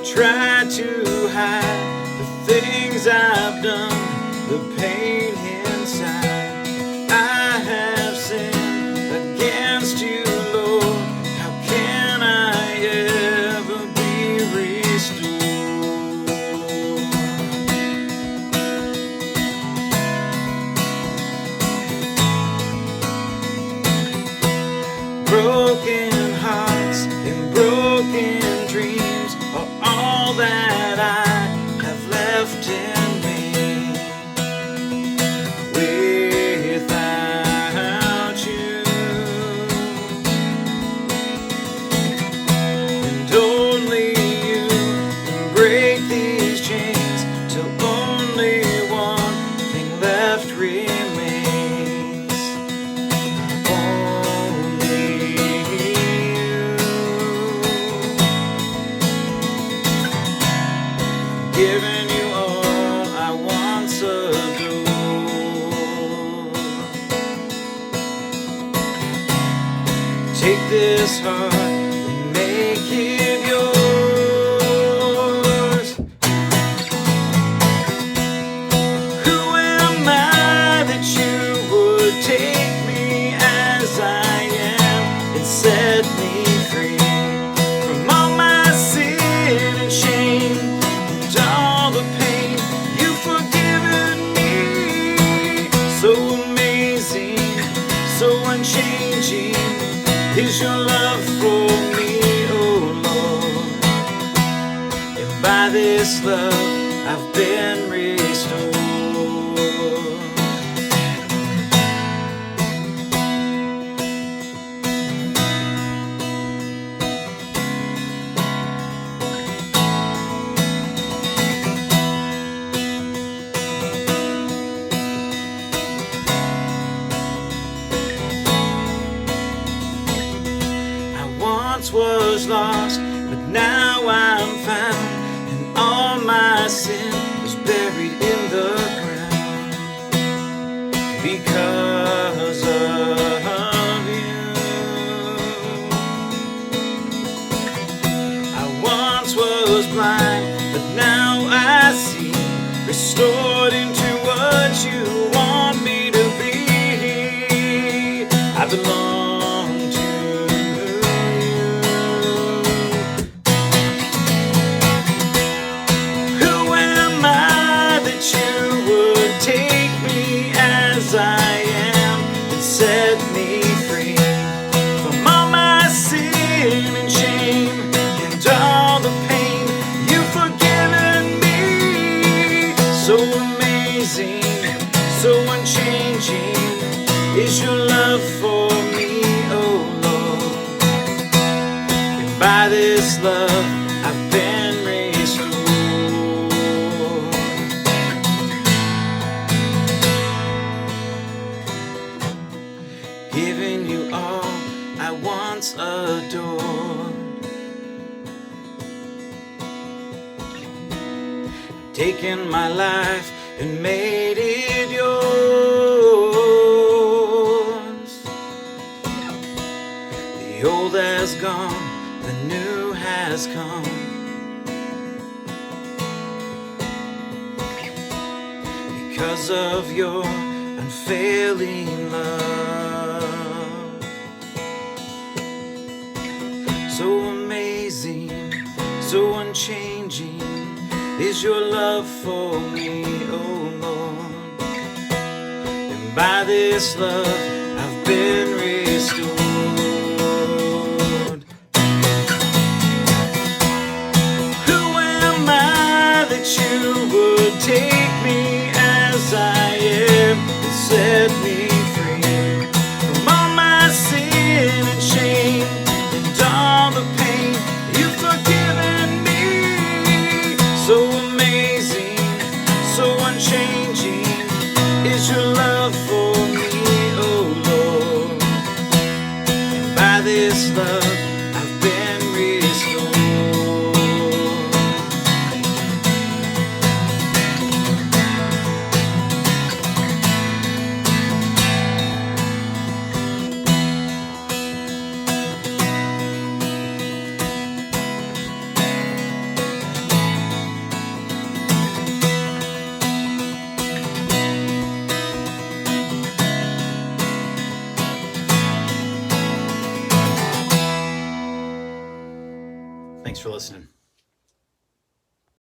Try to hide the things I've done, the pain inside. I have sinned against you, Lord. How can I ever be restored? Broken hearts and broken dreams are all that I have left in me. Without you, and only you can break these chains till only one thing left remains. Giving you all I once adored. Take this heart and make it yours. Who am I that you would take me as I am and set me free from all my sin and shame? All the pain you've forgiven me. So amazing, so unchanging is your love for me, oh Lord. And by this love I've been restored. Was lost, but now I'm found, and all my sin was buried in the ground. Because of you, I once was blind, but now I see, restored into what you want me to be. I belong. I am, and set me free from all my sin and shame and all the pain you've forgiven me. So amazing, so unchanging is your love for me, oh Lord. And by this love I've been restored. Giving you all I once adored. Taken my life and made it yours. The old has gone, the new has come. Because of your unfailing love. So amazing, so unchanging is your love for me, oh Lord. And by this love I've been restored. Who am I that you would take me as I am and set me free from all my sin and shame and all the pain you've forgiven me? So amazing, so unchanging is your love for me, oh Lord. And by this love I've been restored. Thanks for listening.